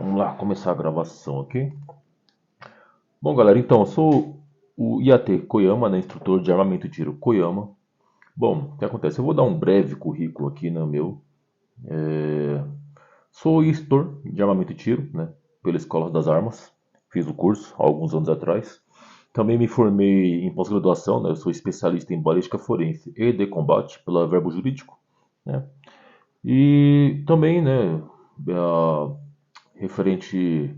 Vamos lá, começar a gravação aqui. Bom, galera, então, eu sou o IAT Koyama, né, instrutor de armamento e tiro Koyama. Bom, o que acontece? Eu vou dar um breve currículo aqui, né, meu. Sou instrutor de armamento e tiro, né, pela Escola das Armas. Fiz o curso há alguns anos atrás. Também me formei em pós-graduação, né, eu sou especialista em balística forense e de combate pela Verbo Jurídico, né. E também, né, referente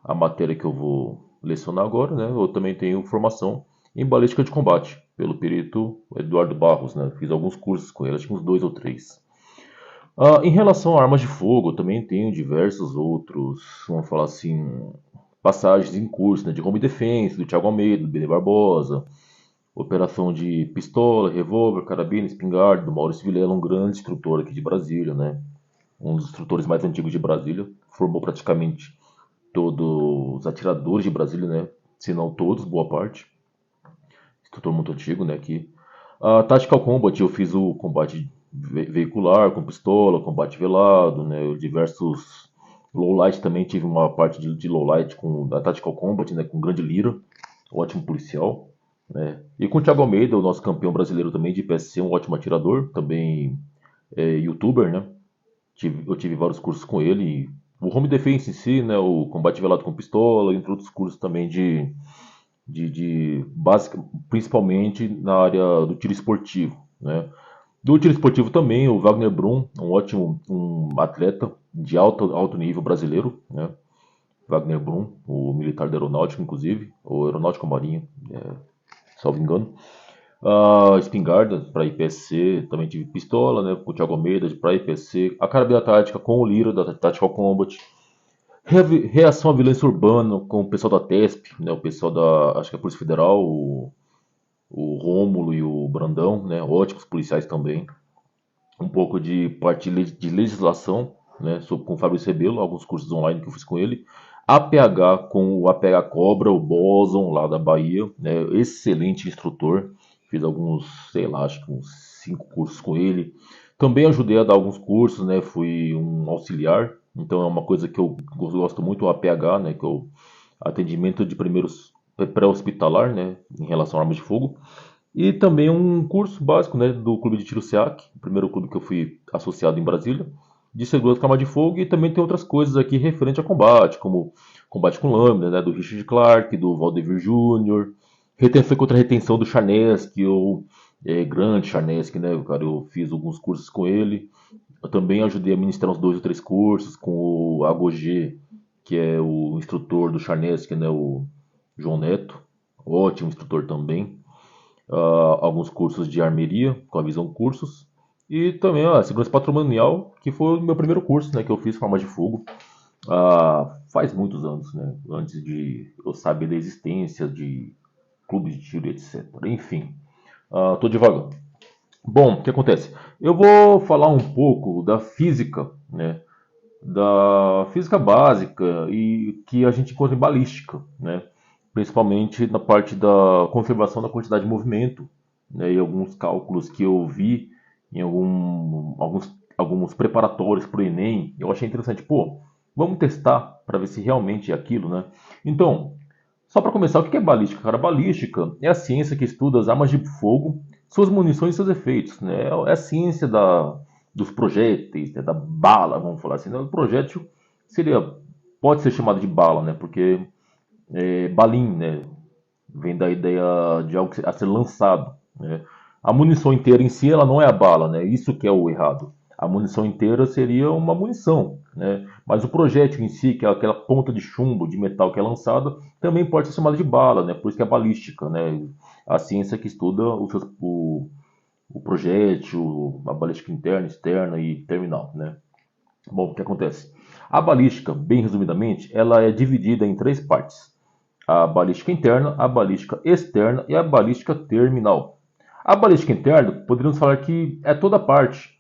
à matéria que eu vou lecionar agora, né, eu também tenho formação em balística de combate pelo perito Eduardo Barros, né, fiz alguns cursos com ele, acho que uns dois ou três. Em relação a armas de fogo, eu também tenho diversos outros, vamos falar assim, passagens em curso, né, de Home Defense, do Thiago Almeida, do Bene Barbosa, operação de pistola, revólver, carabina, espingarda, do Maurício Vilela, um grande instrutor aqui de Brasília, né, um dos instrutores mais antigos de Brasília, formou praticamente todos os atiradores de Brasília, né? Se não todos, boa parte. Instrutor muito antigo, né? Aqui. A Tactical Combat, eu fiz o combate veicular, com pistola, combate velado, né? Diversos lowlight também, tive uma parte de lowlight com a Tactical Combat, né? Com grande lira, ótimo policial. Né? E com o Thiago Almeida, o nosso campeão brasileiro também de PSC, um ótimo atirador, também youtuber, né? Eu tive vários cursos com ele. O Home Defense em si, né, o combate velado com pistola, entre outros cursos também de básica, principalmente na área do tiro esportivo. Né. Do tiro esportivo também, o Wagner Brum, um ótimo atleta de alto nível brasileiro. Né. Wagner Brum, o militar da aeronáutica, inclusive, ou aeronáutica marinha, salvo engano. Espingarda para IPSC, também tive pistola, né, com o Thiago Almeida para IPSC, a carabina tática com o Lira da Tactical Combat, reação à violência urbana com o pessoal da TESP, né, o pessoal da, acho que é a Polícia Federal, o Rômulo e o Brandão, né, ótimos policiais também, um pouco de parte de legislação, né, com o Fabrício Rebelo, alguns cursos online que eu fiz com ele, APH com o APH Cobra, o Boson lá da Bahia, né, excelente instrutor, fiz alguns, sei lá, acho que uns 5 cursos com ele. Também ajudei a dar alguns cursos, né, fui um auxiliar, então é uma coisa que eu gosto muito, o APH, né, que é o atendimento de primeiros pré-hospitalar, né, em relação a armas de fogo. E também um curso básico, né, do Clube de Tiro SEAC, o primeiro clube que eu fui associado em Brasília, de segurança com arma de fogo, e também tem outras coisas aqui referente a combate, como combate com lâmina, né, do Richard Clark, do Valdevir Júnior, retenção contra retenção do Charneski, ou grande Charneski, né, cara, eu fiz alguns cursos com ele. Eu também ajudei a ministrar uns 2 ou 3 cursos com o Agogê, que é o instrutor do Charneski, né, o João Neto, ótimo instrutor também. Alguns cursos de armeria, com a Visão Cursos, e também a segurança patrimonial, que foi o meu primeiro curso, né, que eu fiz com arma de fogo, faz muitos anos, né, antes de eu saber da existência de clubes de tiro, etc. Enfim, tô devagando. Bom, o que acontece? Eu vou falar um pouco da física, né, da física básica e que a gente encontra em balística, né? Principalmente na parte da conservação da quantidade de movimento, né? E alguns cálculos que eu vi em alguns preparatórios para o Enem, eu achei interessante. Pô, vamos testar para ver se realmente é aquilo, né? Então, só para começar, o que é balística? Cara, balística é a ciência que estuda as armas de fogo, suas munições e seus efeitos, né? É a ciência dos projéteis, né? Da bala, vamos falar assim. Né? O projétil pode ser chamado de bala, né? Porque balim, né? Vem da ideia de algo a ser lançado, né? A munição inteira em si, ela não é a bala, né? Isso que é o errado. A munição inteira seria uma munição, né? Mas o projétil em si, que é aquela ponta de chumbo, de metal que é lançada, também pode ser chamado de bala, né? Por isso que é balística, né? A ciência que estuda o projétil, a balística interna, externa e terminal, né? Bom, o que acontece? A balística, bem resumidamente, ela é dividida em 3 partes: a balística interna, a balística externa e a balística terminal. A balística interna, poderíamos falar que é toda a parte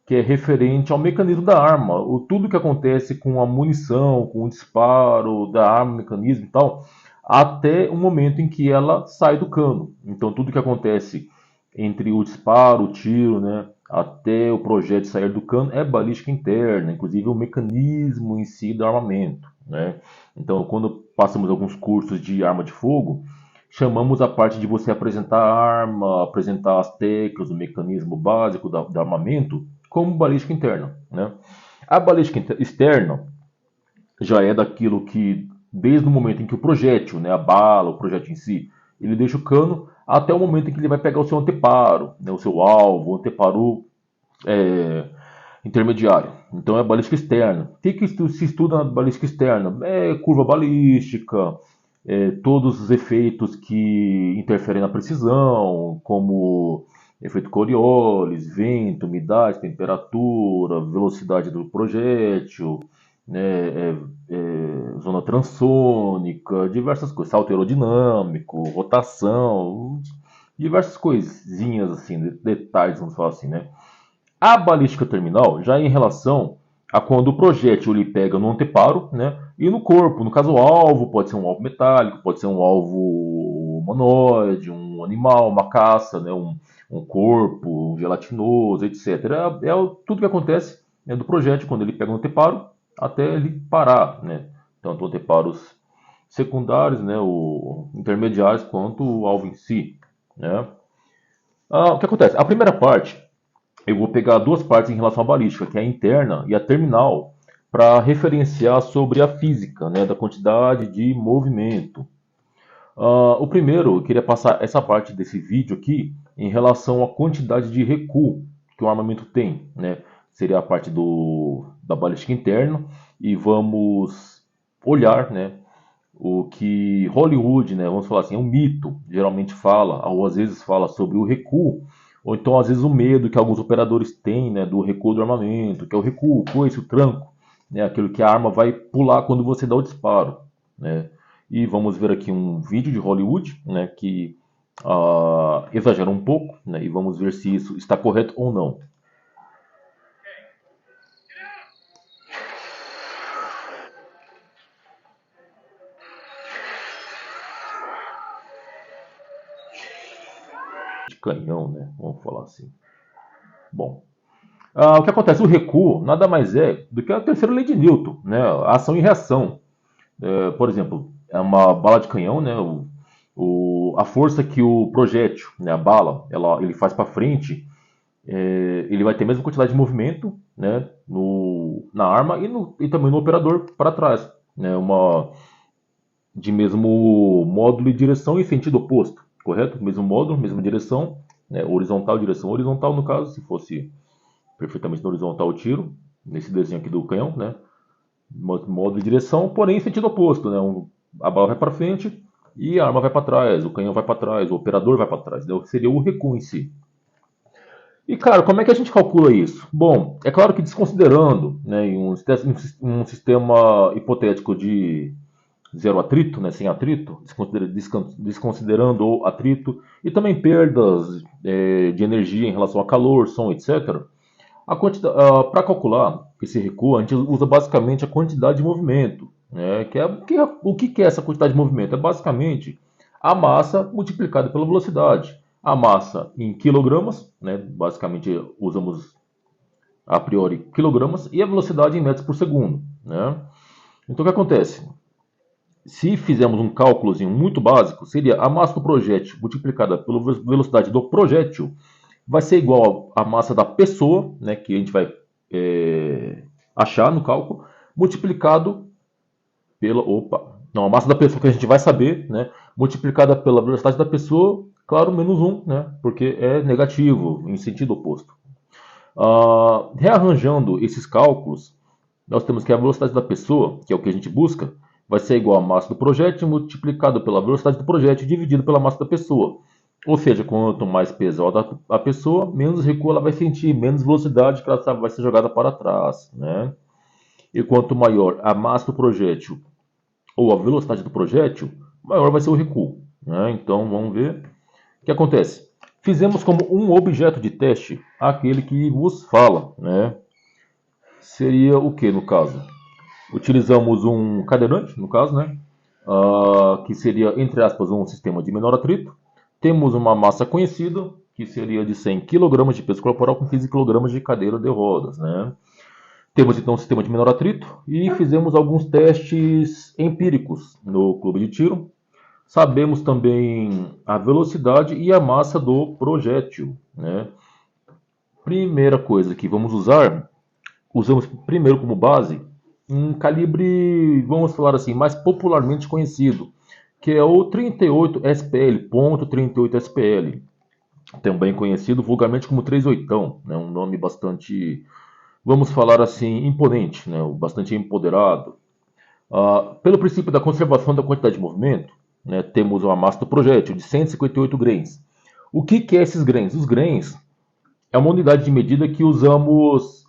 que é referente ao mecanismo da arma, tudo que acontece com a munição, com o disparo da arma, mecanismo e tal, até o momento em que ela sai do cano. Então, tudo que acontece entre o disparo, o tiro, né, até o projétil sair do cano é balística interna, inclusive o mecanismo em si do armamento. né? Então, quando passamos alguns cursos de arma de fogo, chamamos a parte de você apresentar a arma, apresentar as teclas, o mecanismo básico do armamento, como balística interna, né? A balística externa já é daquilo que, desde o momento em que o projétil, né, a bala, o projétil em si, ele deixa o cano, até o momento em que ele vai pegar o seu anteparo, né, o seu alvo, o anteparo é, intermediário. Então é balística externa. O que se estuda na balística externa? É curva balística, todos os efeitos que interferem na precisão, como efeito Coriolis, vento, umidade, temperatura, velocidade do projétil, né, zona transônica, diversas coisas, salto aerodinâmico, rotação, diversas coisinhas assim, detalhes, vamos falar assim, né? A balística terminal já é em relação a quando o projétil ele pega no anteparo, né? E no corpo, no caso o alvo, pode ser um alvo metálico, pode ser um alvo humanoide, um animal, uma caça, né? Um corpo, um gelatinoso, etc. Tudo que acontece, né, do projétil quando ele pega no anteparo até ele parar, né? Tanto anteparos secundários, né, o intermediários, quanto o alvo em si, né? O que acontece? A primeira parte eu vou pegar duas partes em relação à balística, que é a interna e a terminal, para referenciar sobre a física, né, da quantidade de movimento. O primeiro, eu queria passar essa parte desse vídeo aqui em relação à quantidade de recuo que o armamento tem, né? Seria a parte da balística interna e vamos olhar, né, o que Hollywood, né, vamos falar assim, é um mito, geralmente fala, ou às vezes fala sobre o recuo, ou então às vezes o medo que alguns operadores têm, né, do recuo do armamento, que é o recuo, o coice, o tranco, né, aquilo que a arma vai pular quando você dá o disparo, né. E vamos ver aqui um vídeo de Hollywood, né, que exagera um pouco, né, e vamos ver se isso está correto ou não. De canhão, né, vamos falar assim. Bom, o que acontece? O recuo nada mais é do que a terceira lei de Newton, né? Ação e reação. Por exemplo, é uma bala de canhão, né? A força que o projétil, né, a bala, ele faz para frente, ele vai ter a mesma quantidade de movimento, né, na arma e também no operador para trás, né? De mesmo módulo e direção e sentido oposto, correto? Mesmo módulo, mesma direção, né? Horizontal, direção horizontal no caso, se fosse perfeitamente horizontal o tiro, nesse desenho aqui do canhão, né? Modo de direção, porém em sentido oposto, né? A bala vai para frente e a arma vai para trás, o canhão vai para trás, o operador vai para trás, né? Seria o recuo em si. E, cara, como é que a gente calcula isso? Bom, é claro que desconsiderando, né, um sistema hipotético de zero atrito, né, sem atrito, desconsiderando o atrito, e também perdas de energia em relação a calor, som, etc. Para calcular esse recuo, a gente usa basicamente a quantidade de movimento, né? O que é essa quantidade de movimento? É basicamente a massa multiplicada pela velocidade. A massa em quilogramas, né? Basicamente usamos a priori quilogramas, e a velocidade em metros por segundo, né? Então o que acontece? Se fizermos um cálculozinho muito básico, seria a massa do projétil multiplicada pela velocidade do projétil vai ser igual à massa da pessoa, né, que a gente vai achar no cálculo, multiplicado pela. Opa! Não, a massa da pessoa que a gente vai saber, né, multiplicada pela velocidade da pessoa, claro, menos 1, né, porque é negativo, em sentido oposto. Rearranjando esses cálculos, nós temos que a velocidade da pessoa, que é o que a gente busca, vai ser igual à massa do projétil multiplicado pela velocidade do projétil dividido pela massa da pessoa. Ou seja, quanto mais pesada a pessoa, menos recuo ela vai sentir, menos velocidade que ela vai ser jogada para trás, né? E quanto maior a massa do projétil ou a velocidade do projétil, maior vai ser o recuo, né? Então vamos ver o que acontece. Fizemos como um objeto de teste aquele que vos fala, né? Seria o que no caso? Utilizamos um cadeirante, no caso, né? Que seria, entre aspas, um sistema de menor atrito. Temos uma massa conhecida, que seria de 100 kg de peso corporal com 15 kg de cadeira de rodas, né? Temos então um sistema de menor atrito e fizemos alguns testes empíricos no clube de tiro. Sabemos também a velocidade e a massa do projétil, né? Primeira coisa que vamos usar, usamos primeiro como base um calibre, vamos falar assim, mais popularmente conhecido, que é o 38 SPL, ponto .38 SPL, também conhecido vulgarmente como 38, né? Um nome bastante, vamos falar assim, imponente, né? Bastante empoderado. Pelo princípio da conservação da quantidade de movimento, né, temos uma massa do projétil de 158 grains. O que é esses grains? Os grains é uma unidade de medida que usamos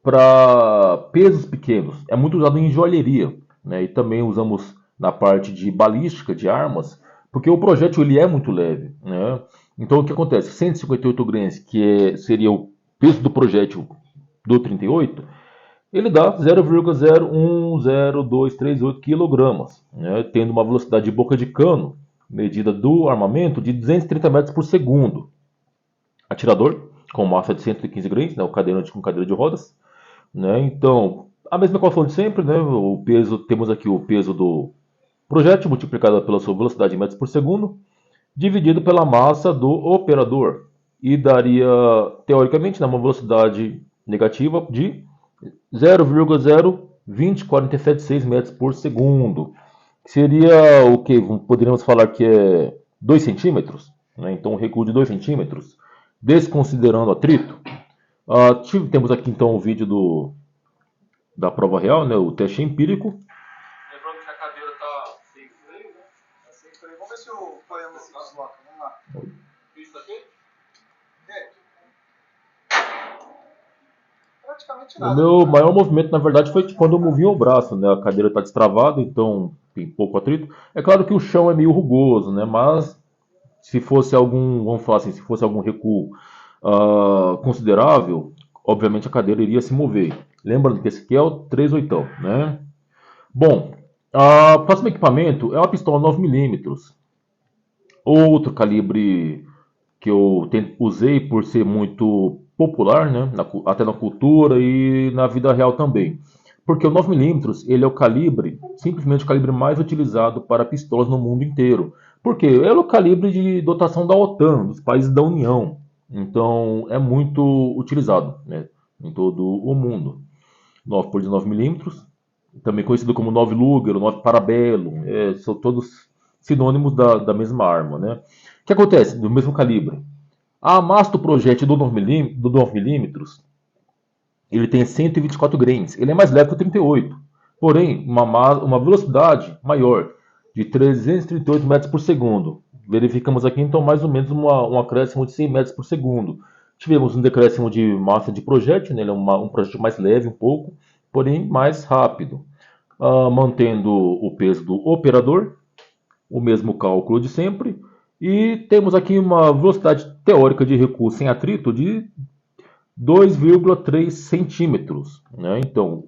para pesos pequenos. É muito usado em joalheria, né, e também usamos na parte de balística de armas, porque o projétil ele é muito leve, né? Então o que acontece? 158 grains, que seria o peso do projétil do 38, ele dá 0,010238 kg, né, tendo uma velocidade de boca de cano, medida do armamento, de 230 metros por segundo. Atirador, com massa de 115 grains, né, o cadeirante com cadeira de rodas. Né, então, a mesma equação de sempre, né, o peso, temos aqui o peso do projétil multiplicado pela sua velocidade em metros por segundo, dividido pela massa do operador. E daria, teoricamente, uma velocidade negativa de 0,02047,6 metros por segundo. Seria o que poderíamos falar que é 2 centímetros, né? Então um recuo de 2 centímetros, desconsiderando atrito. Temos aqui então o vídeo da prova real, né? O teste empírico. Lembrando que a cadeira está sem freio, né? Tá sem freio. Vamos ver se o Poema se desloca. Vamos lá. Isso aqui? Praticamente nada. O meu maior movimento, na verdade, foi quando eu movi o braço, né? A cadeira está destravada, então tem pouco atrito. É claro que o chão é meio rugoso, né? Mas se fosse algum, vamos falar assim, se fosse algum recuo considerável, obviamente a cadeira iria se mover. Lembrando que esse aqui é o 38, né? Bom, o próximo equipamento é uma pistola 9mm. Outro calibre que eu usei por ser muito popular, né, até na cultura e na vida real também. Porque o 9mm ele é o calibre, simplesmente o calibre mais utilizado para pistolas no mundo inteiro. Porque ele é o calibre de dotação da OTAN, dos países da União. Então é muito utilizado, né, em todo o mundo. 9 por 19mm, também conhecido como 9 Luger, 9 Parabellum, são todos sinônimos da mesma arma, né? O que acontece? Do mesmo calibre. A massa do projétil do 9mm, ele tem 124 grains. Ele é mais leve que o 38. Porém, uma velocidade maior, de 338 metros por segundo. Verificamos aqui, então, mais ou menos um acréscimo de 100 metros por segundo. Tivemos um decréscimo de massa de projétil, né? Ele é um projétil mais leve um pouco, porém mais rápido. Mantendo o peso do operador, o mesmo cálculo de sempre. E temos aqui uma velocidade teórica de recuo sem atrito de 2,3 centímetros. Né? Então,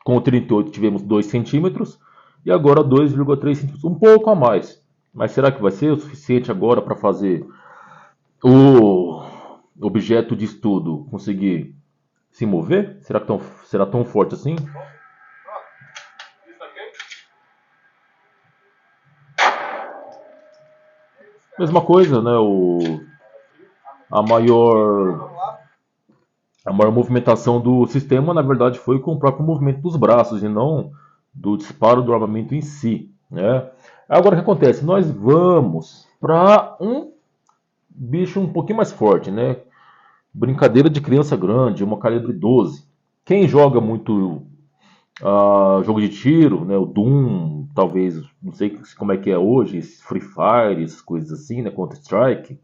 com o 38 tivemos 2 centímetros e agora 2,3 centímetros, um pouco a mais. Mas será que vai ser o suficiente agora para fazer o objeto de estudo conseguir se mover? Será tão forte assim? Mesma coisa, né? A maior movimentação do sistema, na verdade, foi com o próprio movimento dos braços e não do disparo do armamento em si, né? Agora o que acontece? Nós vamos para um bicho um pouquinho mais forte, né? Brincadeira de criança grande, uma calibre 12. Quem joga muito jogo de tiro, né? O Doom, talvez, não sei como é que é hoje, Free Fire, essas coisas assim, né? Counter-Strike.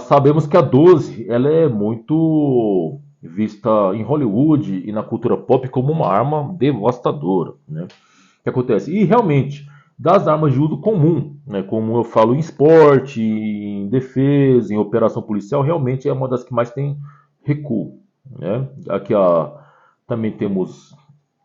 Sabemos que a 12 ela é muito vista em Hollywood e na cultura pop como uma arma devastadora, né? O que acontece? E realmente, das armas de uso comum, né, como eu falo em esporte, em defesa, em operação policial, realmente é uma das que mais tem recuo, né? Aqui também temos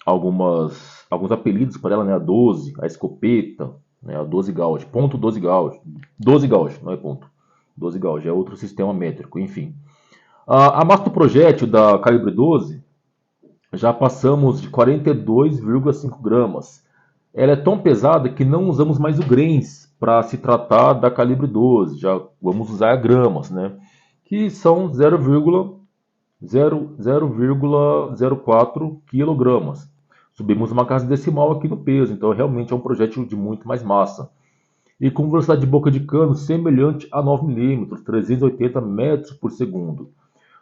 alguns apelidos para ela, né? A 12, a escopeta, né? A 12 gauge, ponto 12 gauge, 12 gauge, não é ponto. 12 gauge é outro sistema métrico, enfim. A massa do projétil da calibre 12 já passamos de 42,5 gramas. Ela é tão pesada que não usamos mais o grains para se tratar da calibre 12, já vamos usar gramas, né? Que são 0,04 quilogramas. Subimos uma casa decimal aqui no peso, então realmente é um projétil de muito mais massa. E com velocidade de boca de cano semelhante a 9 milímetros, 380 metros por segundo.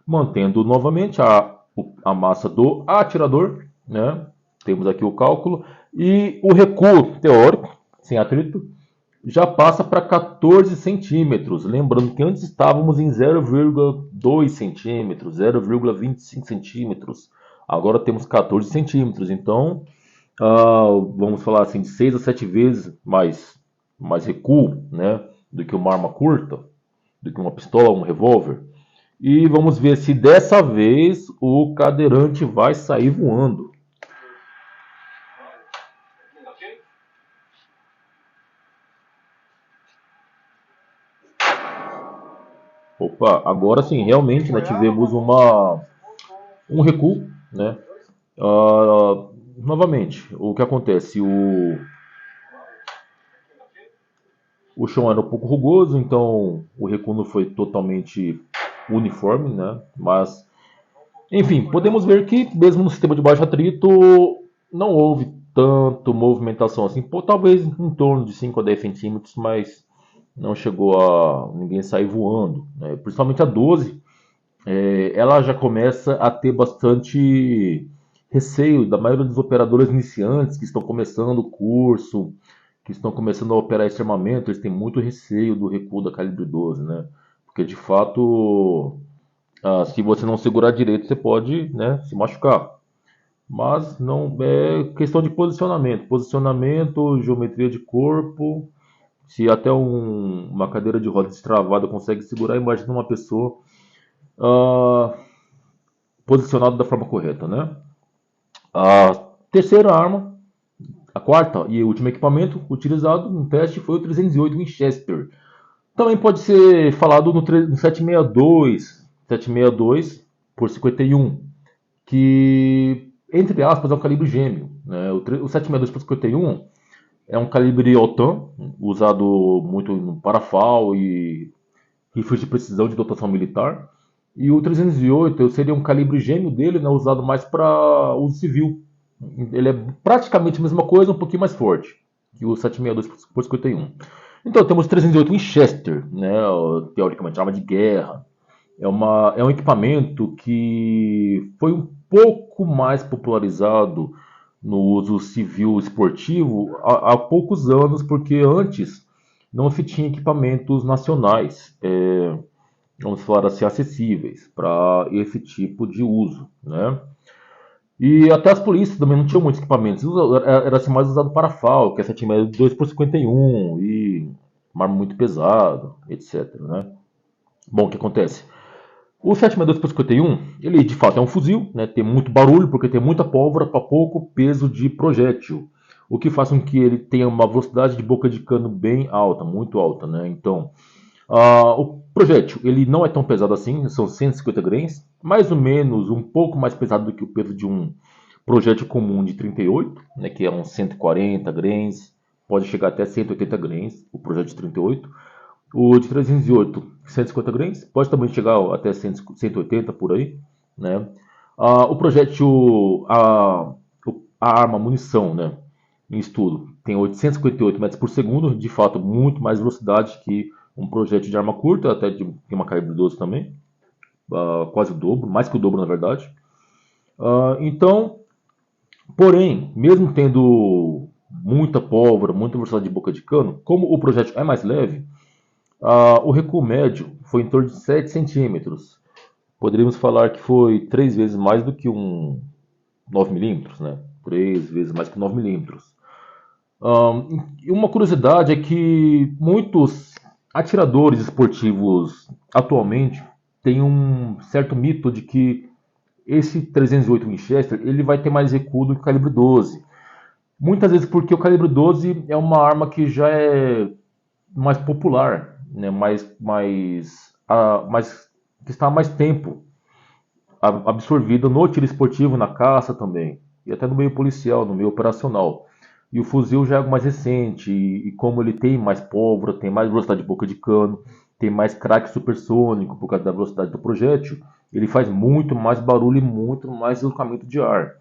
Mantendo novamente a massa do atirador, né? Temos aqui o cálculo, e o recuo teórico, sem atrito, já passa para 14 centímetros. Lembrando que antes estávamos em 0,2 centímetros, 0,25 centímetros. Agora temos 14 centímetros. Então, vamos falar assim, de 6 a 7 vezes mais recuo, né, do que uma arma curta, do que uma pistola ou um revólver. E vamos ver se dessa vez o cadeirante vai sair voando. Opa, agora sim, realmente, né, tivemos um recuo, né? Novamente, o que acontece? O chão era um pouco rugoso, então o recuo não foi totalmente uniforme, né? Mas, enfim, podemos ver que mesmo no sistema de baixo atrito não houve tanto movimentação assim, talvez em torno de 5 a 10 centímetros, mas não chegou a ninguém sair voando, né? Principalmente a 12, ela já começa a ter bastante receio da maioria dos operadores iniciantes que estão começando o curso, que estão começando a operar esse armamento, eles têm muito receio do recuo da calibre 12, né? Porque de fato, se você não segurar direito, você pode, né, se machucar. Mas não é questão de posicionamento, geometria de corpo. Se até uma cadeira de rodas destravada consegue segurar, imagina uma pessoa ah, posicionada da forma correta, né? A terceira arma, a quarta e último equipamento utilizado no teste foi o 308 Winchester. Também pode ser falado no 762 por 51, que, entre aspas, é um calibre gêmeo, né? O 762 por 51 é um calibre OTAN, usado muito no parafal e rifles de precisão de dotação militar. E o 308 seria um calibre gêmeo dele, né, usado mais para uso civil. Ele é praticamente a mesma coisa, um pouquinho mais forte que o 762 por 51. Então temos o 308 Winchester, né, teoricamente arma de guerra. É um equipamento que foi um pouco mais popularizado no uso civil esportivo há poucos anos, porque antes não se tinha equipamentos nacionais, vamos falar assim, acessíveis para esse tipo de uso, né? E até as polícias também não tinham muitos equipamentos, era assim, mais usado para FAL, que é 7,62 por 51 e uma arma muito pesada, etc, né? Bom, o que acontece? O 7,62 por 51, ele de fato é um fuzil, né? Tem muito barulho porque tem muita pólvora para pouco peso de projétil, o que faz com que ele tenha uma velocidade de boca de cano bem alta, muito alta, né? Então, o projétil ele não é tão pesado assim, são 150 grains, mais ou menos um pouco mais pesado do que o peso de um projétil comum de 38, né? Que é uns 140 grains, pode chegar até 180 grains, o projétil de 38. O de 308, 150 grains, pode também chegar até 180 por aí, né? O projétil, a arma, a munição, né? Em estudo, tem 858 metros por segundo, de fato, muito mais velocidade que um projétil de arma curta, até de uma calibre 12 também, quase o dobro, mais que o dobro na verdade. Então, porém, mesmo tendo muita pólvora, muita velocidade de boca de cano, como o projétil é mais leve, o recuo médio foi em torno de 7 centímetros. Poderíamos falar que foi 3 vezes mais do que um 9 milímetros, né? 3 vezes mais que 9 milímetros. E uma curiosidade é que muitos atiradores esportivos atualmente têm um certo mito de que esse 308 Winchester ele vai ter mais recuo do que o calibre 12. Muitas vezes porque o calibre 12 é uma arma que já é mais popular, né? mais que está há mais tempo absorvida no tiro esportivo, na caça também, e até no meio policial, no meio operacional. E o fuzil já é algo mais recente, e como ele tem mais pólvora, tem mais velocidade de boca de cano, tem mais crack supersônico por causa da velocidade do projétil, ele faz muito mais barulho e muito mais deslocamento de ar.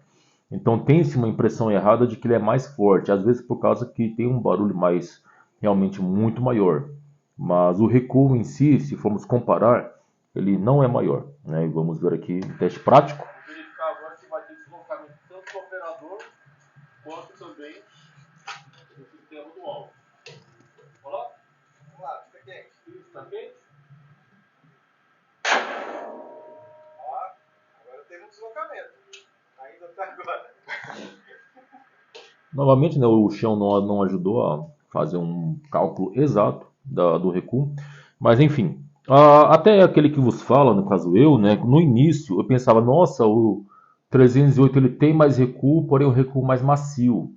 Então tem-se uma impressão errada de que ele é mais forte, às vezes por causa que tem um barulho mais realmente muito maior. Mas o recuo em si, se formos comparar, ele não é maior, né? E vamos ver aqui um teste prático. Vou verificar agora se vai ter deslocamento tanto do operador quanto também do sistema do alvo. Vamos lá? Vamos lá, fica quente. Isso, tá quente? Ó, agora temos um deslocamento. Ainda tá agora. Novamente, né, o chão não ajudou a fazer um cálculo exato do recuo, mas enfim, até aquele que vos fala, no caso eu, né, no início eu pensava, nossa, o 308 ele tem mais recuo, porém o recuo mais macio,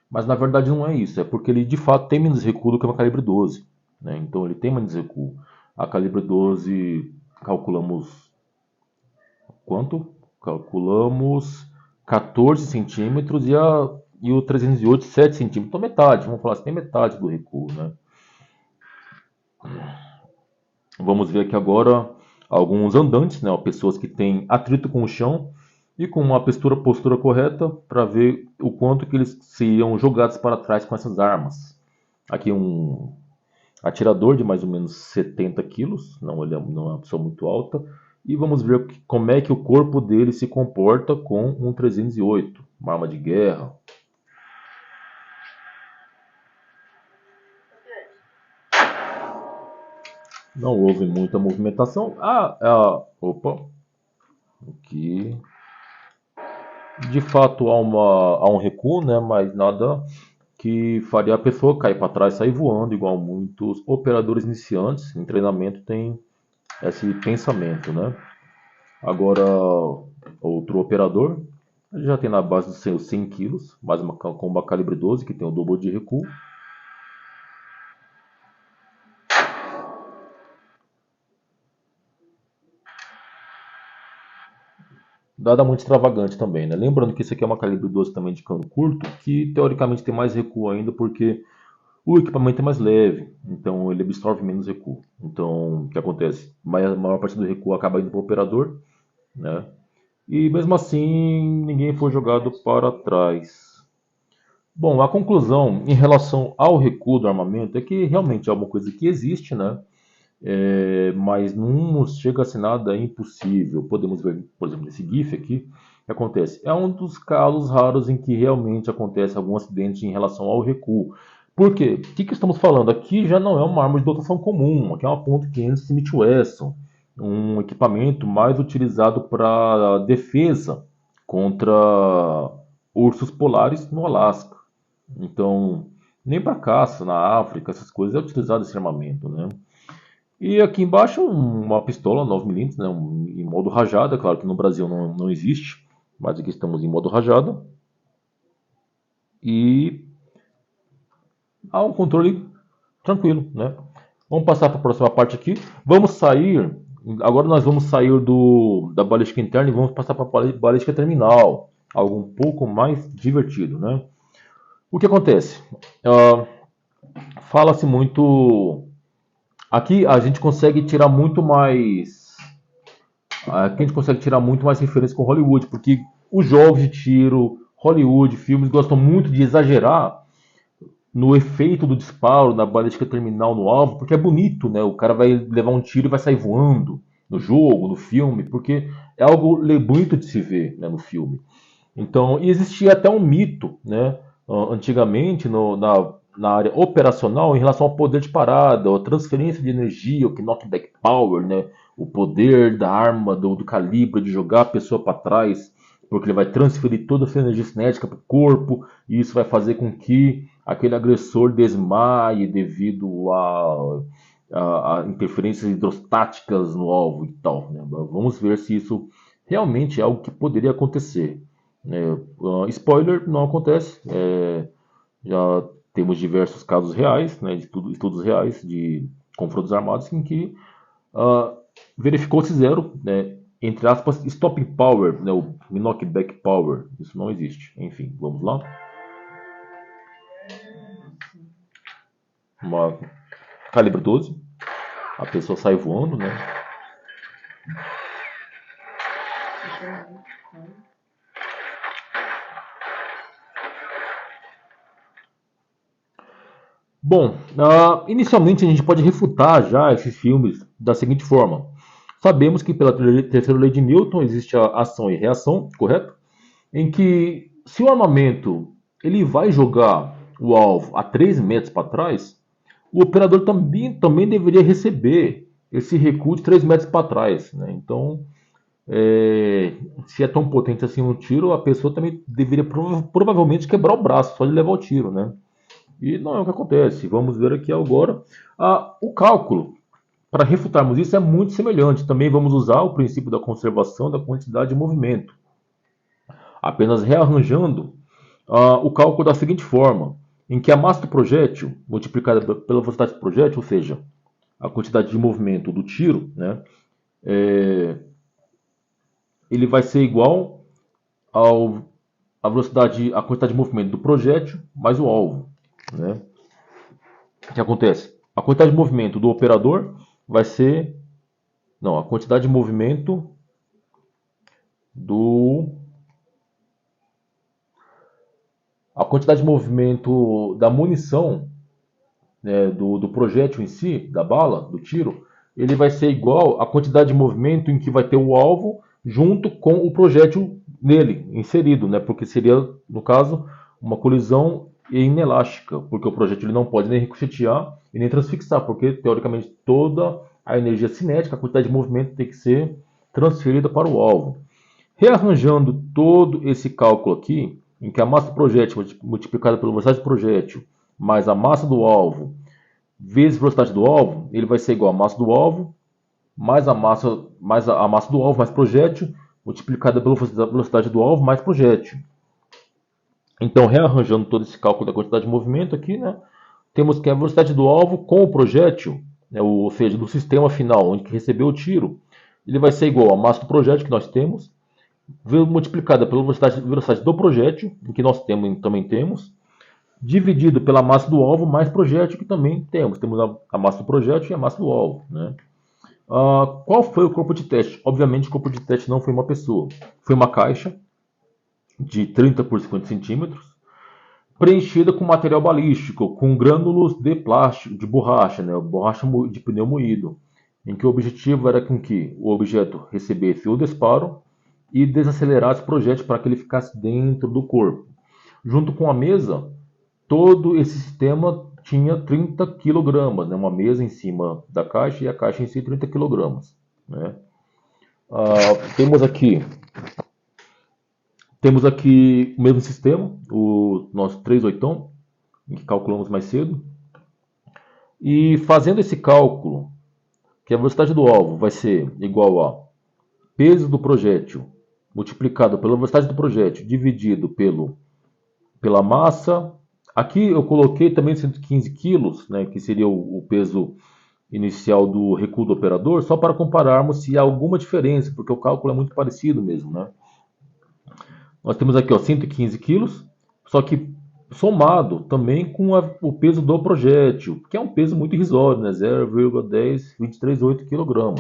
mas na verdade não é isso, é porque ele de fato tem menos recuo do que uma calibre 12, né, então ele tem menos recuo. A calibre 12 calculamos quanto? Calculamos 14 centímetros e o 308 7 centímetros. Então metade, vamos falar assim, tem metade do recuo, né? Vamos ver aqui agora alguns andantes, né? Pessoas que têm atrito com o chão e com uma postura correta para ver o quanto que eles seriam jogados para trás com essas armas. Aqui um atirador de mais ou menos 70 quilos, ele não é uma pessoa muito alta, e vamos ver como é que o corpo dele se comporta com um 308, uma arma de guerra. Não houve muita movimentação. Opa, aqui de fato há um recuo, né, mas nada que faria a pessoa cair para trás, sair voando, igual muitos operadores iniciantes em treinamento têm esse pensamento, né? Agora, outro operador, ele já tem na base dos seus 100 quilos, mais com uma calibre 12, que tem o dobro de recuo. Nada muito extravagante também, né? Lembrando que esse aqui é uma calibre 12 também de cano curto, que teoricamente tem mais recuo ainda, porque o equipamento é mais leve, então ele absorve menos recuo. Então, o que acontece? A maior parte do recuo acaba indo para o operador, né? E mesmo assim, ninguém foi jogado para trás. Bom, a conclusão em relação ao recuo do armamento é que realmente é uma coisa que existe, né? Mas não chega a ser nada impossível. Podemos ver, por exemplo, nesse GIF aqui, o que acontece? É um dos casos raros em que realmente acontece algum acidente em relação ao recuo. Por quê? O que estamos falando? Aqui já não é uma arma de dotação comum, aqui é uma .500 Smith Wesson, um equipamento mais utilizado para defesa contra ursos polares no Alasca. Então, nem para caça na África, essas coisas é utilizado esse armamento, né? E aqui embaixo uma pistola 9mm, né, em modo rajada, claro que no Brasil não existe, mas aqui estamos em modo rajada. E há um controle tranquilo, né? Vamos passar para a próxima parte aqui. Vamos sair, agora nós vamos sair da balística interna e vamos passar para a balística terminal, algo um pouco mais divertido, né? O que acontece? Fala-se muito. Aqui a gente consegue tirar muito mais. Aqui a gente consegue tirar muito mais referência com Hollywood, porque os jogos de tiro, Hollywood, filmes gostam muito de exagerar no efeito do disparo, na balística terminal no alvo, porque é bonito, né? O cara vai levar um tiro e vai sair voando no jogo, no filme, porque é algo bonito de se ver, né, no filme. Então, e existia até um mito, né, antigamente na área operacional em relação ao poder de parada, a transferência de energia, o knockback power, né, o poder da arma, do calibre de jogar a pessoa para trás, porque ele vai transferir toda essa energia cinética para o corpo, e isso vai fazer com que aquele agressor desmaie devido a interferências hidrostáticas no alvo e tal, né? Vamos ver se isso realmente é algo que poderia acontecer. Spoiler, não acontece. Já temos diversos casos reais, né, de estudos reais de confrontos armados em que verificou-se zero, né, entre aspas, stopping power, né, o knockback power. Isso não existe. Enfim, vamos lá. Uma calibre 12. A pessoa sai voando, né? Bom, inicialmente a gente pode refutar já esses filmes da seguinte forma. Sabemos que pela terceira lei de Newton existe a ação e reação, correto? Em que se o armamento ele vai jogar o alvo a 3 metros para trás, o operador também deveria receber esse recuo de 3 metros para trás. Né? Então, se é tão potente assim um tiro, a pessoa também deveria provavelmente quebrar o braço só de levar o tiro. Né? E não é o que acontece. Vamos ver aqui agora. O cálculo, para refutarmos isso, é muito semelhante. Também vamos usar o princípio da conservação da quantidade de movimento. Apenas rearranjando o cálculo da seguinte forma, em que a massa do projétil multiplicada pela velocidade do projétil, ou seja, a quantidade de movimento do tiro, né, ele vai ser igual à velocidade, a quantidade de movimento do projétil mais o alvo. Né? O que acontece? A quantidade de movimento do operador vai ser... Não, a quantidade de movimento a quantidade de movimento da munição, né, do projétil em si, da bala, do tiro, ele vai ser igual à quantidade de movimento em que vai ter o alvo junto com o projétil nele, inserido, né, porque seria, no caso, uma colisão inelástica, porque o projétil ele não pode nem ricochetear e nem transfixar, porque, teoricamente, toda a energia cinética, a quantidade de movimento tem que ser transferida para o alvo. Rearranjando todo esse cálculo aqui, em que a massa do projétil multiplicada pela velocidade do projétil mais a massa do alvo vezes a velocidade do alvo, ele vai ser igual a massa do alvo mais a massa do alvo mais projétil multiplicada pela velocidade do alvo mais projétil. Então, rearranjando todo esse cálculo da quantidade de movimento aqui, né, temos que a velocidade do alvo com o projétil, né, ou seja, do sistema final onde recebeu o tiro, ele vai ser igual a massa do projétil que nós temos multiplicada pela velocidade do projétil, que nós também temos, dividido pela massa do alvo mais projétil, que também temos. Temos a massa do projétil e a massa do alvo. Né? Qual foi o corpo de teste? Obviamente o corpo de teste não foi uma pessoa. Foi uma caixa de 30 por 50 centímetros, preenchida com material balístico, com grânulos de plástico, de borracha, né? Borracha de pneu moído, em que o objetivo era com que o objeto recebesse o disparo e desacelerasse o projétil para que ele ficasse dentro do corpo. Junto com a mesa, todo esse sistema tinha 30 kg, né? Uma mesa em cima da caixa e a caixa em si 30 kg. Né? Temos aqui o mesmo sistema, o nosso 38, que calculamos mais cedo. E fazendo esse cálculo, que a velocidade do alvo vai ser igual a peso do projétil multiplicado pela velocidade do projétil dividido pela massa. Aqui eu coloquei também 115 kg, né, que seria o peso inicial do recuo do operador, só para compararmos se há alguma diferença, porque o cálculo é muito parecido mesmo. Né? Nós temos aqui 115 kg, só que somado também com o peso do projétil, que é um peso muito irrisório, né? 0,10238 kg.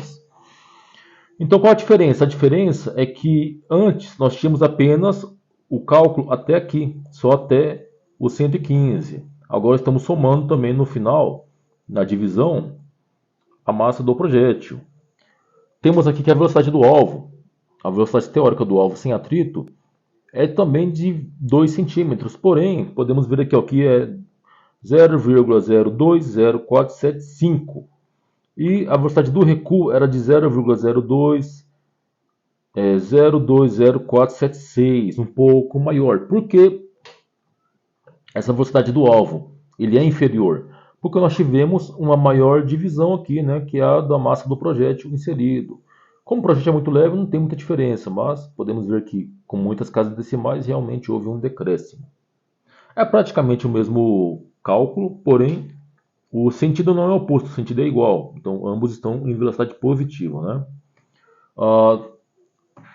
Então qual a diferença? A diferença é que antes nós tínhamos apenas o cálculo até aqui, só até o 115. Agora estamos somando também no final, na divisão, a massa do projétil. Temos aqui que a velocidade do alvo, a velocidade teórica do alvo sem atrito, é também de 2 centímetros. Porém, podemos ver aqui ó, que é 0,020475. E a velocidade do recuo era de 0,020476, um pouco maior. Por que essa velocidade do alvo ele é inferior? Porque nós tivemos uma maior divisão aqui, né, que é a da massa do projétil inserido. Como o projétil é muito leve, não tem muita diferença, mas podemos ver que com muitas casas decimais realmente houve um decréscimo. É praticamente o mesmo cálculo, porém o sentido não é oposto, o sentido é igual. Então ambos estão em velocidade positiva. Né?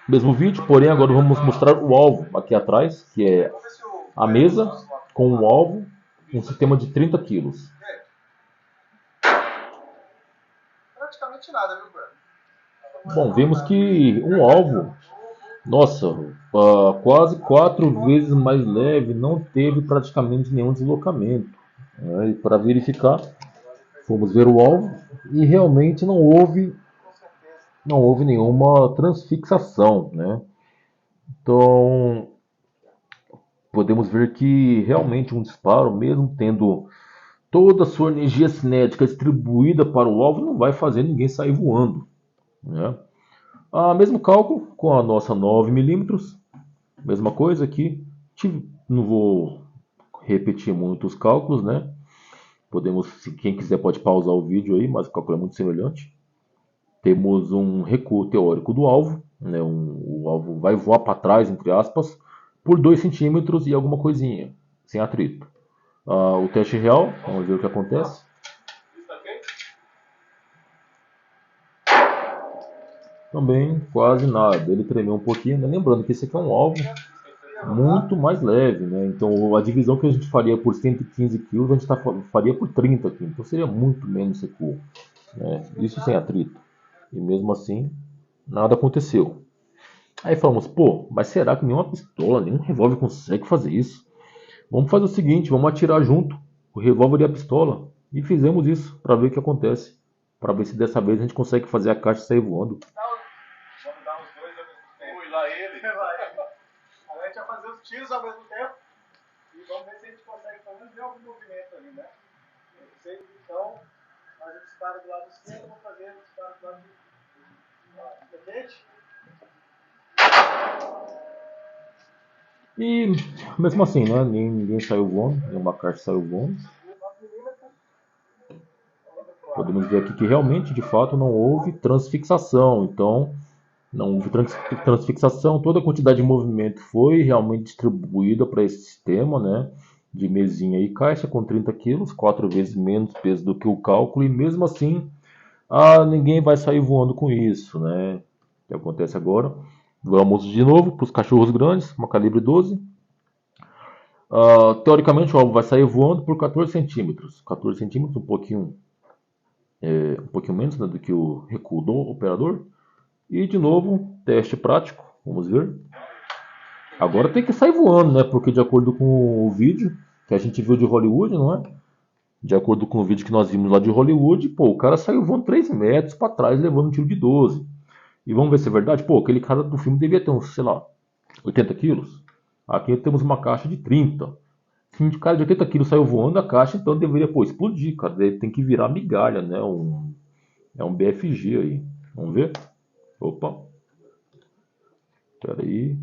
Mesmo vídeo, porém agora vamos mostrar o alvo aqui atrás, que é a mesa com o alvo, um sistema de 30 quilos. Praticamente nada, viu, Breno? Bom, vemos que um alvo, nossa, quase 4 vezes mais leve, não teve praticamente nenhum deslocamento. Né? E para verificar, fomos ver o alvo e realmente não houve nenhuma transfixação, né? Então, podemos ver que realmente um disparo, mesmo tendo toda a sua energia cinética distribuída para o alvo, não vai fazer ninguém sair voando, né? Mesmo cálculo com a nossa 9 mm, mesma coisa aqui. Não vou repetir muito os cálculos, né? Podemos, se quem quiser pode pausar o vídeo aí, mas o cálculo é muito semelhante. Temos um recuo teórico do alvo, né? O alvo vai voar para trás, entre aspas, por 2 centímetros e alguma coisinha, sem atrito. O teste real, vamos ver o que acontece. Também quase nada, ele tremeu um pouquinho, né? Lembrando que esse aqui é um alvo muito mais leve, né? Então a divisão que a gente faria por 115 kg, a gente faria por 30 kg, então seria muito menos recuo, né? Isso sem atrito. E mesmo assim, nada aconteceu. Aí falamos, pô, mas será que nenhuma pistola, nenhum revólver consegue fazer isso? Vamos fazer o seguinte, vamos atirar junto, o revólver e a pistola. E fizemos isso, para ver o que acontece. Para ver se dessa vez a gente consegue fazer a caixa sair voando. Vamos dar os dois ao mesmo tempo. Ui, lá ele. A gente vai fazer os tiros ao mesmo tempo. E vamos ver se a gente consegue pelo menos ver algum movimento ali, né? Então, faz o disparo do lado esquerdo, vamos fazer o disparo do lado direito. Entende? E mesmo assim, né? Ninguém saiu voando, nenhuma caixa saiu voando. Podemos ver aqui que realmente, de fato, não houve transfixação. Então, não houve transfixação, toda a quantidade de movimento foi realmente distribuída para esse sistema, né? De mesinha e caixa com 30 quilos, 4 vezes menos peso do que o cálculo, e mesmo assim, ninguém vai sair voando com isso, né? O que acontece agora? Vamos de novo para os cachorros grandes, uma calibre 12. Teoricamente, o alvo vai sair voando por 14 centímetros. 14 centímetros, um pouquinho menos, né, do que o recuo do operador. E de novo, teste prático, vamos ver. Agora tem que sair voando, né? Porque de acordo com o vídeo que a gente viu de Hollywood, não é? De acordo com o vídeo que nós vimos lá de Hollywood, pô, o cara saiu voando 3 metros para trás, levando um tiro de 12. E vamos ver se é verdade. Pô, aquele cara do filme devia ter uns, sei lá, 80 quilos. Aqui temos uma caixa de 30. Se um cara de 80 quilos saiu voando, a caixa então deveria, pô, explodir, cara. Tem que virar migalha, né? É um BFG aí. Vamos ver? Opa. Espera aí.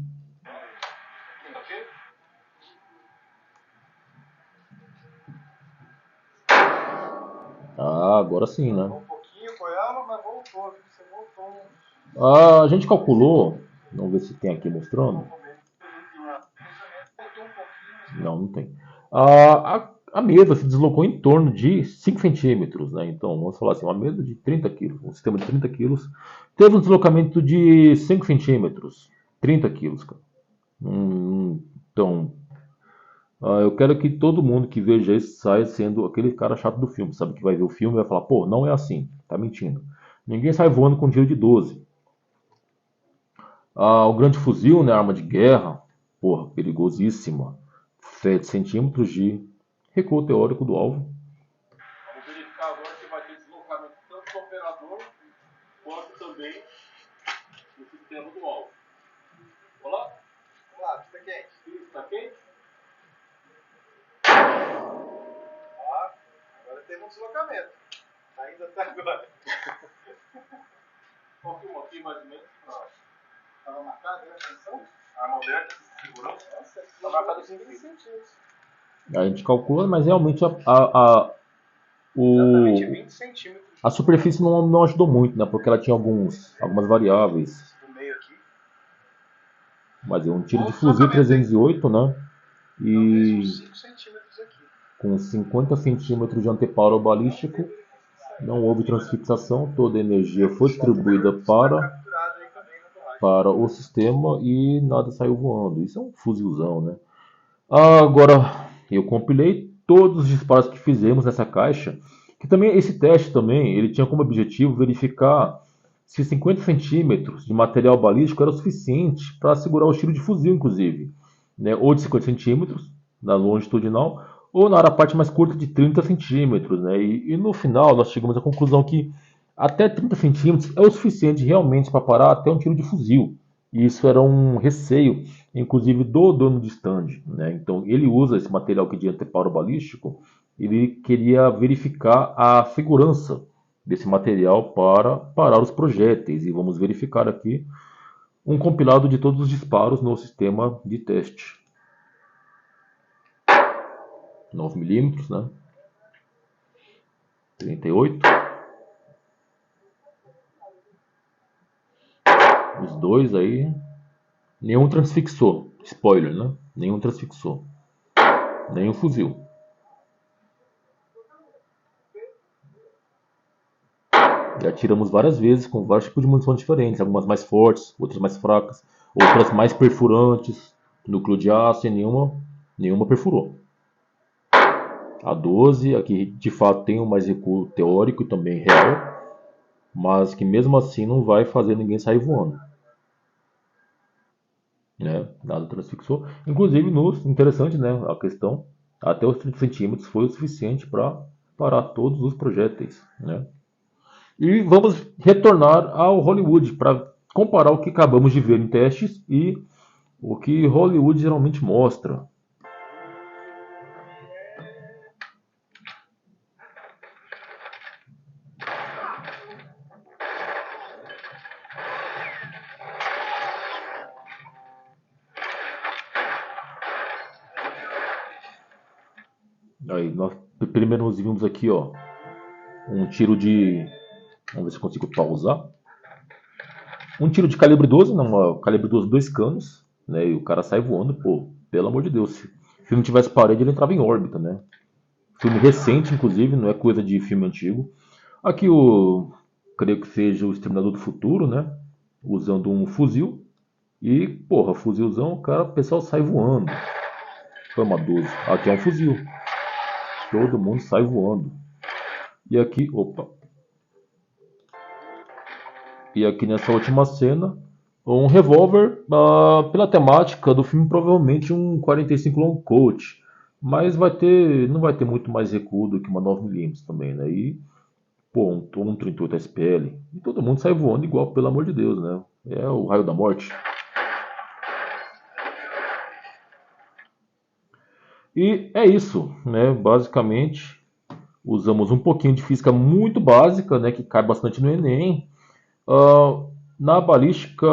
Agora sim, né? Um pouquinho com ela, mas voltou. Você voltou. A gente calculou. Vamos ver se tem aqui mostrando. Não, não tem. A mesa se deslocou em torno de 5 centímetros, né? Então, vamos falar assim, uma mesa de 30 quilos, um sistema de 30 quilos, teve um deslocamento de 5 centímetros, 30 quilos, cara. Então, eu quero que todo mundo que veja isso saia sendo aquele cara chato do filme, sabe? Que vai ver o filme e vai falar, pô, não é assim, tá mentindo. Ninguém sai voando com tiro de 12. O grande fuzil, né, arma de guerra, porra, perigosíssima. 7 centímetros de recuo teórico do alvo. Vamos verificar agora que vai ter deslocamento tanto do operador quanto também do sistema do alvo. Vamos lá? Vamos lá, pista quente. Pista quente. Agora teve um deslocamento. Ainda até agora. Confirma aqui mais ou menos. Estava marcado, né? Atenção. Arma aberta, segurança. Nossa, está marcado 5 centímetros. A gente calcula, mas realmente Exatamente 20 centímetros. a superfície não ajudou muito, né? Porque ela tinha algumas variáveis. Do meio aqui. Mas é um tiro de fuzil 308, né? E 5 centímetros aqui. com 50 centímetros de anteparo balístico, não houve transfixação, toda a energia foi distribuída para para o sistema e nada saiu voando. Isso é um fuzilzão, né? Agora, eu compilei todos os disparos que fizemos nessa caixa, que também esse teste também, ele tinha como objetivo verificar se 50 centímetros de material balístico era o suficiente para segurar o tiro de fuzil, inclusive, né? Ou de 50 centímetros na longitudinal, ou na parte mais curta de 30 centímetros, né? E no final nós chegamos à conclusão que até 30 centímetros é o suficiente realmente para parar até um tiro de fuzil. E isso era um receio, inclusive do dono de stand, né? Então ele usa esse material que de anteparo balístico, ele queria verificar a segurança desse material para parar os projéteis. E vamos verificar aqui um compilado de todos os disparos no sistema de teste. 9 mm, né? 38. Os dois aí. Nenhum transfixou. Spoiler, né? Nenhum transfixou. Nenhum fuzil. E atiramos várias vezes com vários tipos de munição diferentes. Algumas mais fortes, outras mais fracas. Outras mais perfurantes. Núcleo de aço e nenhuma perfurou. A 12, aqui de fato tem um mais recuo teórico e também real. Mas que mesmo assim não vai fazer ninguém sair voando. Né? Nada transfixou. Inclusive, interessante, né? A questão, até os 30 centímetros foi o suficiente para parar todos os projéteis. Né? E vamos retornar ao Hollywood para comparar o que acabamos de ver em testes e o que Hollywood geralmente mostra. Aí, nós primeiro nós vimos aqui, ó, um tiro de... Vamos ver se eu consigo pausar. Um tiro de calibre 12, não, calibre 12, 2 canos, né? E o cara sai voando, pô, pelo amor de Deus. Se não tivesse parede, ele entrava em órbita, né? Filme recente, inclusive, não é coisa de filme antigo. Aqui o... creio que seja o Exterminador do Futuro, né? Usando um fuzil. E, porra, fuzilzão, o pessoal sai voando. Foi uma 12. Aqui é um fuzil. Todo mundo sai voando. E aqui, opa. E aqui nessa última cena, um revólver, pela temática do filme, provavelmente um 45 Long Colt. Mas não vai ter muito mais recuo do que uma 9 mm também, né? E, pô, um 38 SPL. E todo mundo sai voando igual, pelo amor de Deus, né? É o raio da morte. E é isso, né? Basicamente, usamos um pouquinho de física muito básica, né? Que cai bastante no Enem. Na balística,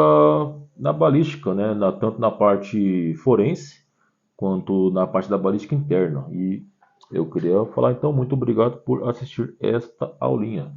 né? Tanto na parte forense quanto na parte da balística interna. E eu queria falar então, muito obrigado por assistir esta aulinha.